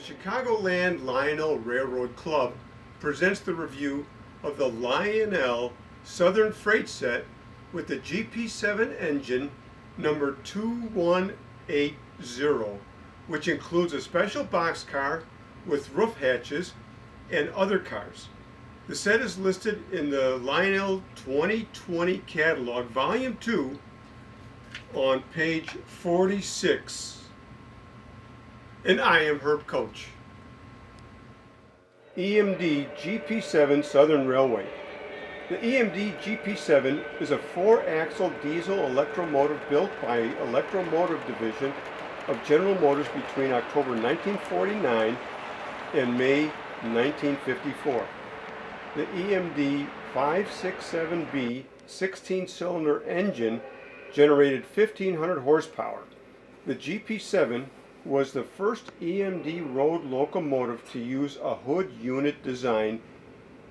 Chicagoland Lionel Railroad Club presents the review of the Lionel Southern freight set with the GP7 engine number 2180, which includes a special boxcar with roof hatches and other cars. The set is listed in the Lionel 2020 catalog, volume 2, on page 46. And I am Herb Koch. EMD GP7 Southern Railway. The EMD GP7 is a 4-axle diesel electromotive built by Electromotive Division of General Motors between October 1949 and May 1954. The EMD 567B 16-cylinder engine generated 1,500 horsepower. The GP7 was the first EMD road locomotive to use a hood unit design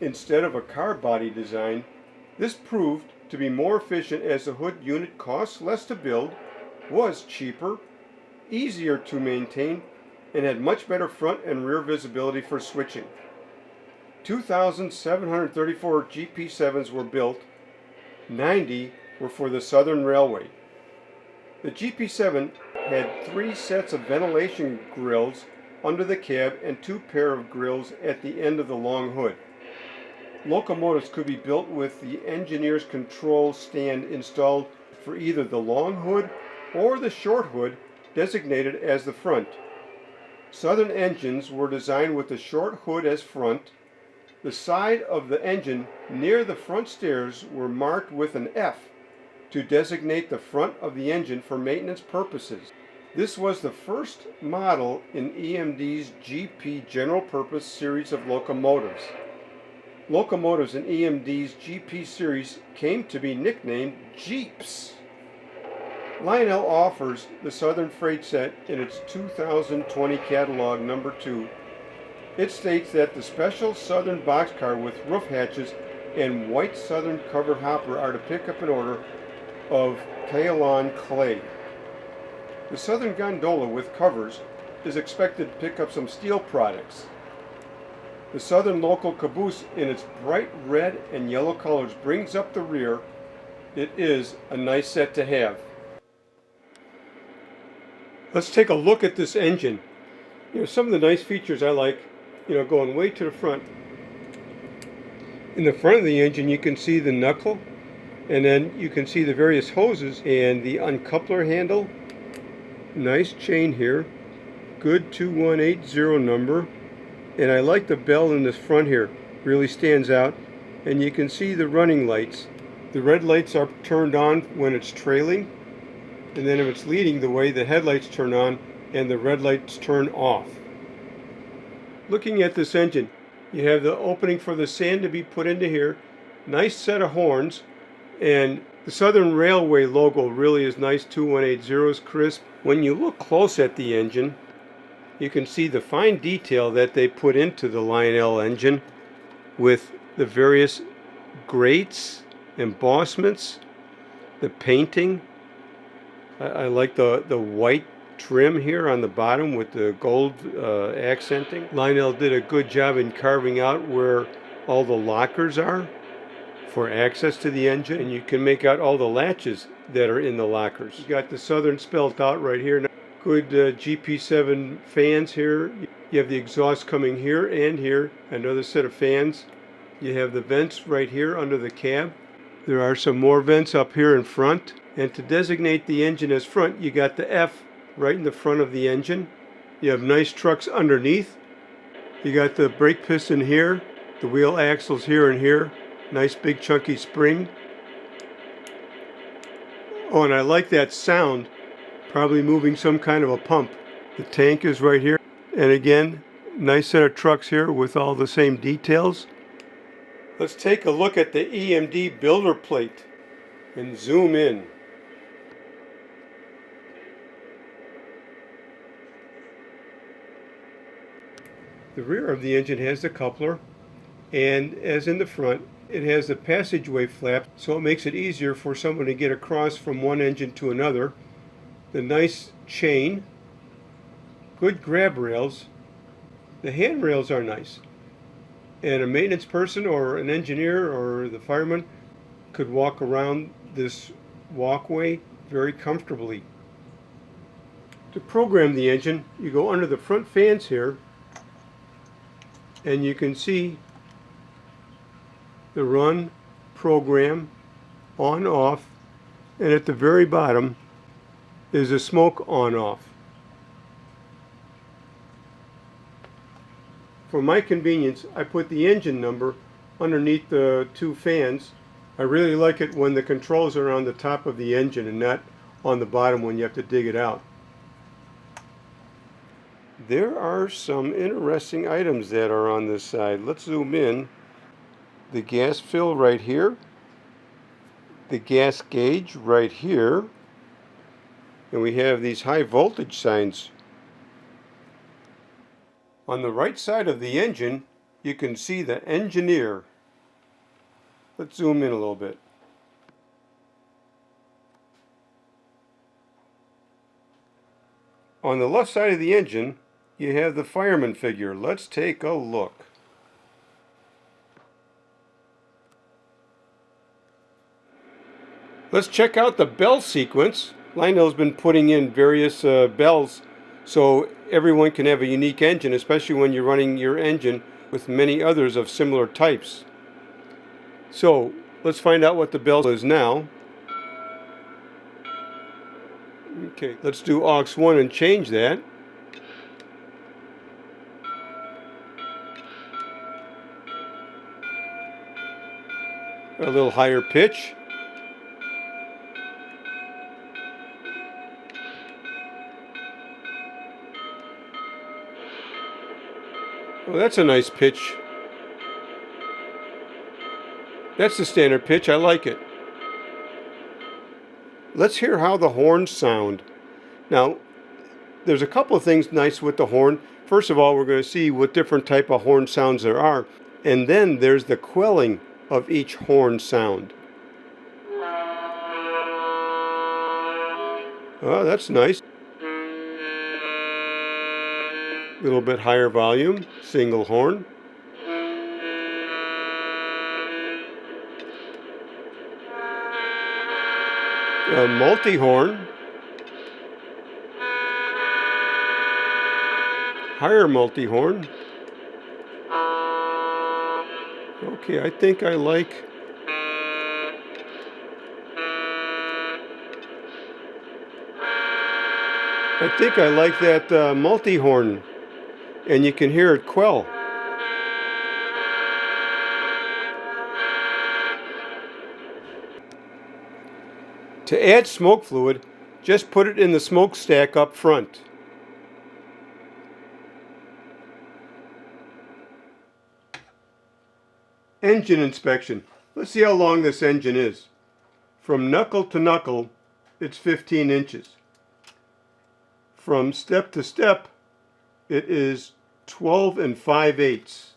instead of a car body design. This proved to be more efficient as the hood unit costs less to build, was cheaper, easier to maintain, and had much better front and rear visibility for switching. 2,734 GP7s were built, 90 were for the Southern Railway. The GP7 had 3 sets of ventilation grills under the cab and 2 pair of grills at the end of the long hood. Locomotives could be built with the engineer's control stand installed for either the long hood or the short hood, designated as the front. Southern engines were designed with the short hood as front. The side of the engine near the front stairs were marked with an F to designate the front of the engine for maintenance purposes. This was the first model in EMD's GP general purpose series of locomotives. Locomotives in EMD's GP series came to be nicknamed Jeeps. Lionel offers the Southern freight set in its 2020 catalog number 2. It states that the special Southern boxcar with roof hatches and white Southern covered hopper are to pick up an order of kaolin clay. The Southern gondola with covers is expected to pick up some steel products. The Southern local caboose in its bright red and yellow colors brings up the rear. It is a nice set to have. Let's take a look at this engine. Some of the nice features I like, going way to the front. In the front of the engine you can see the knuckle, and then you can see the various hoses and the uncoupler handle. Nice chain here, good 2180 number, and I like the bell in this front here, really stands out. And you can see the running lights. The red lights are turned on when it's trailing, and then if it's leading the way, the headlights turn on and the red lights turn off. Looking at this engine, you have the opening for the sand to be put into here, nice set of horns, and the Southern Railway logo really is nice. 2180 is crisp. When you look close at the engine, you can see the fine detail that they put into the Lionel engine with the various grates, embossments, the painting. I like the white trim here on the bottom with the gold accenting. Lionel did a good job in carving out where all the lockers are for access to the engine, and you can make out all the latches that are in the lockers. You got the Southern spelled out right here. Good GP7 fans here. You have the exhaust coming here and here, another set of fans. You have the vents right here under the cab. There are some more vents up here in front, and to designate the engine as front, you got the F right in the front of the engine. You have nice trucks underneath. You got the brake piston here, the wheel axles here and here. Nice big chunky spring. Oh, and I like that sound, probably moving some kind of a pump. The tank is right here, and again, nice set of trucks here with all the same details. Let's take a look at the EMD builder plate and zoom in. The rear of the engine has the coupler, and as in the front, it has the passageway flap, so it makes it easier for someone to get across from one engine to another. The nice chain, good grab rails, The handrails are nice, and a maintenance person or an engineer or the fireman could walk around this walkway very comfortably. To program the engine, you go under the front fans here, and you can see the run, program, on, off, and at the very bottom is a smoke on, off. For my convenience, I put the engine number underneath the two fans. I really like it when the controls are on the top of the engine and not on the bottom when you have to dig it out. There are some interesting items that are on this side. Let's zoom in. The gas fill right here, the gas gauge right here, and we have these high voltage signs. On the right side of the engine, you can see the engineer. Let's zoom in a little bit. On the left side of the engine, you have the fireman figure. Let's take a look. Let's check out the bell sequence. Lionel's been putting in various bells so everyone can have a unique engine, especially when you're running your engine with many others of similar types. So let's find out what the bell is now. Okay, let's do aux 1 and change that. A little higher pitch. Well, that's a nice pitch. That's the standard pitch. I like it. Let's hear how the horns sound. Now, there's a couple of things nice with the horn. First of all, we're going to see what different type of horn sounds there are. And then there's the quelling of each horn sound. Oh, that's nice. A little bit higher volume, single horn. A multi-horn. Higher multi-horn. Okay, I think I like that multi-horn, and you can hear it quell. To add smoke fluid, just put it in the smokestack up front. Engine inspection. Let's see how long this engine is. From knuckle to knuckle, it's 15 inches. From step to step, it is 12 5/8.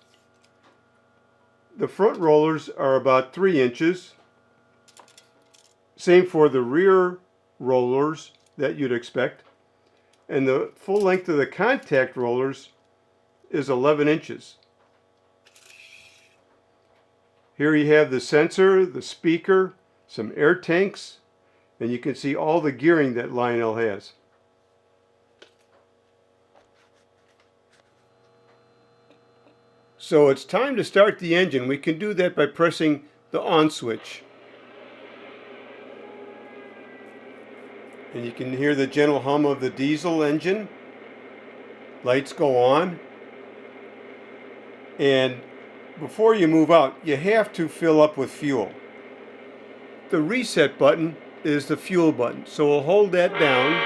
The front rollers are about 3 inches. Same for the rear rollers that you'd expect. And the full length of the contact rollers is 11 inches. Here you have the sensor, the speaker, some air tanks, and you can see all the gearing that Lionel has. So it's time to start the engine. We can do that by pressing the on switch. And you can hear the gentle hum of the diesel engine. Lights go on. And before you move out, you have to fill up with fuel. The reset button is the fuel button. So we'll hold that down.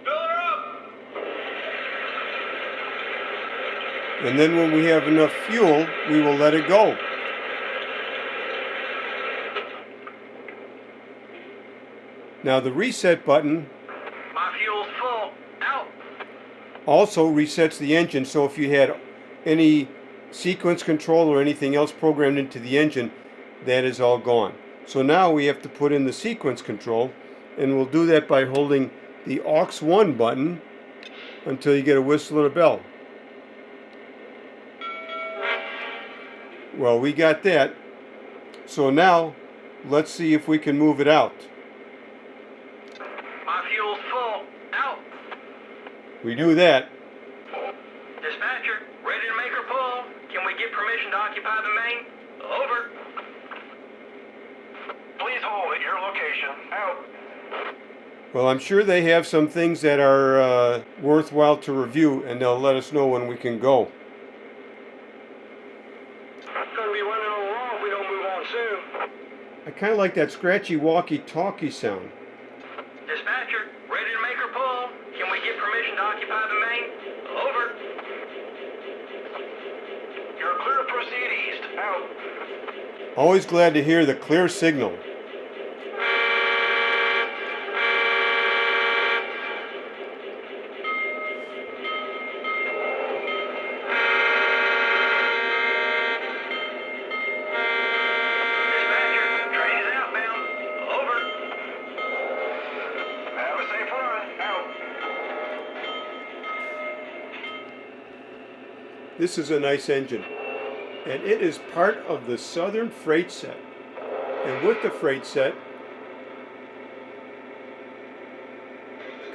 Fill her up. And then when we have enough fuel, we will let it go. Now the reset button My fuel's full. Out. also resets the engine, so if you had any sequence control or anything else programmed into the engine, that is all gone. So now we have to put in the sequence control, and we'll do that by holding the aux 1 button until you get a whistle and a bell. Well, we got that. So now, let's see if we can move it out. My fuel's full. Out. We do that. Dispatcher, ready to make her pull. Can we get permission to occupy the main? Over. Please hold at your location. Out. Well, I'm sure they have some things that are worthwhile to review, and they'll let us know when we can go. It's going to be running a little long if we don't move on soon. I kind of like that scratchy walkie-talkie sound. Dispatcher, ready to make her pull. Can we get permission to occupy the main? Over. You're clear to proceed east. Out. Always glad to hear the clear signal. Dispatcher, train is outbound. Over. Have a safe run. Out. This is a nice engine, and it is part of the Southern freight set. And with the freight set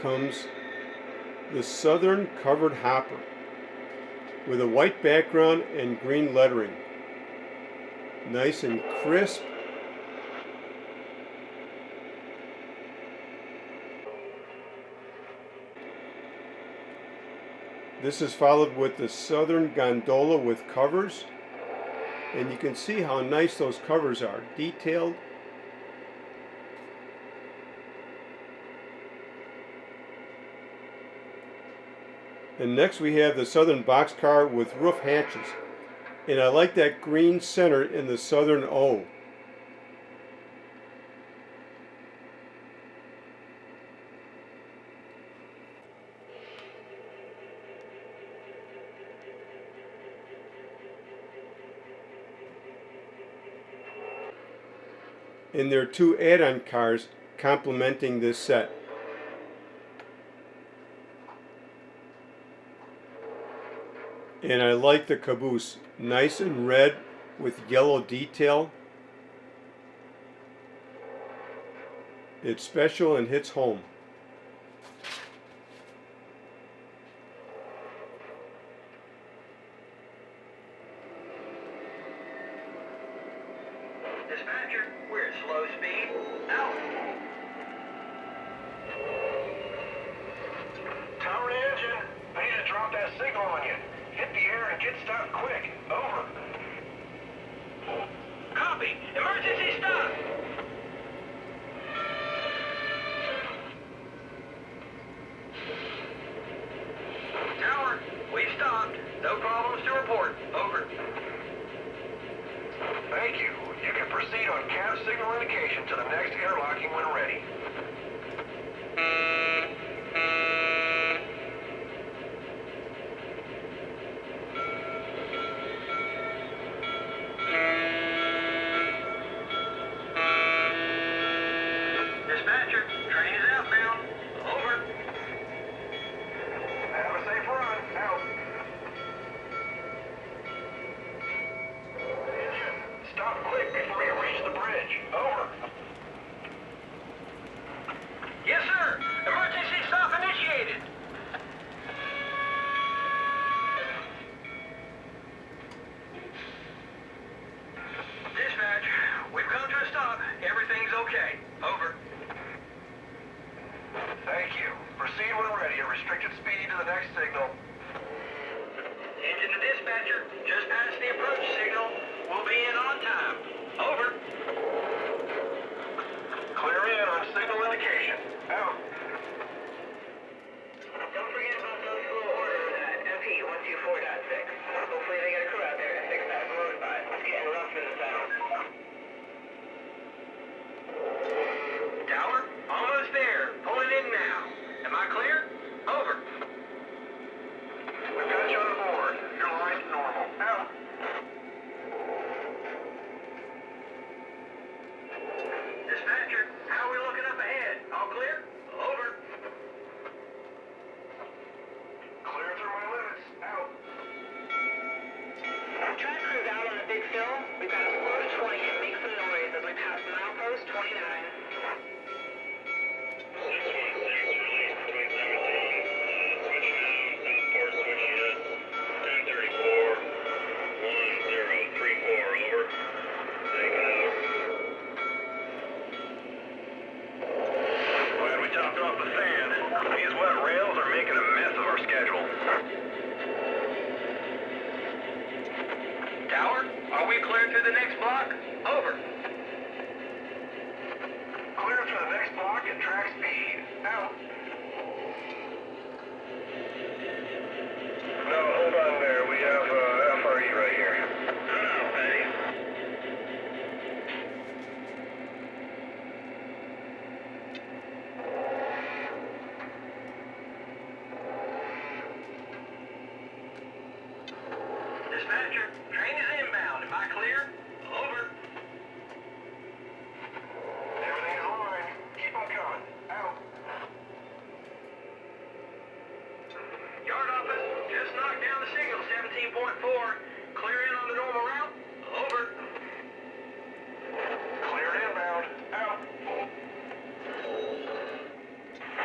comes the Southern covered hopper with a white background and green lettering. Nice and crisp. This is followed with the Southern gondola with covers, and you can see how nice those covers are, detailed. And next we have the Southern boxcar with roof hatches, and I like that green center in the Southern O. And there are two add-on cars complementing this set. And I like the caboose, nice and red with yellow detail. It's special and hits home. Dispatcher, we're at slow speed. Out. Tower engine. I need to drop that signal on you. Hit the air and get stopped quick. Over. Copy. Emergency stop. Tower, we've stopped. No problems to report. Over. Thank you. You can proceed on cab signal indication to the next airlocking when ready. Dispatcher, train is outbound. Over. Have a safe run. Out. Engine, stop quick before you reach the bridge. Over. Yes, sir. Emergency stop initiated. Dispatch, we've come to a stop. Everything's okay. Over. Thank you. Proceed when ready at restricted speed to the next signal. Engine to dispatcher. Just past the approach signal. We'll be in on time. Over. Tower, are we clear through the next block? Over. Clear through the next block at track speed. Out. No, hold on there. We have FRE right here. Oh, Betty. Dispatcher, train is inbound. Am I clear? Over. Everything's aligned. Keep them coming. Out. Yard office, just knocked down the signal, 17.4. Clear in on the normal route. Over. Clear inbound. Out.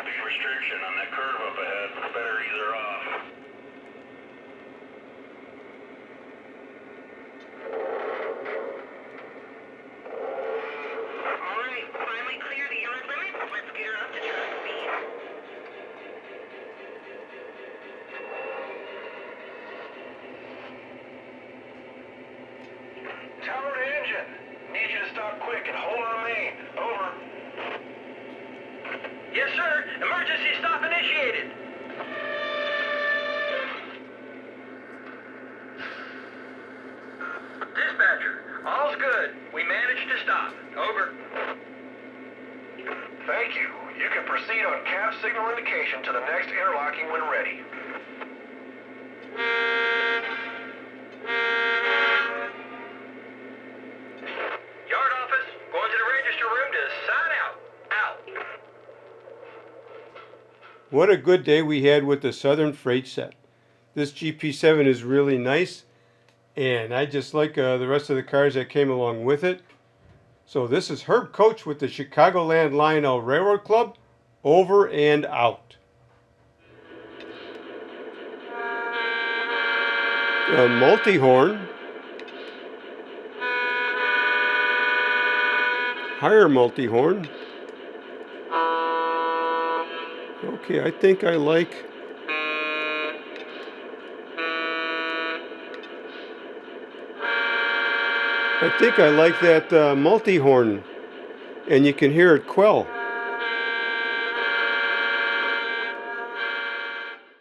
Big restriction on that curve up ahead. Better ease her off. All right, finally clear the yard limit. Let's get her up to track speed. Tower to engine. Need you to stop quick and hold on main. Over. Yes, sir. Emergency stop initiated. Dispatcher, all's good. We managed to stop. Over. Thank you. You can proceed on cap signal indication to the next interlocking when ready. Yard office, going to the register room to sign out. Out. What a good day we had with the Southern Freight Set. This GP7 is really nice, and I just like the rest of the cars that came along with it. So this is Herb Koch with the Chicagoland Lionel Railroad Club, over and out. A multi-horn. Higher multi-horn. Okay, I think I like that multi-horn, and you can hear it quell.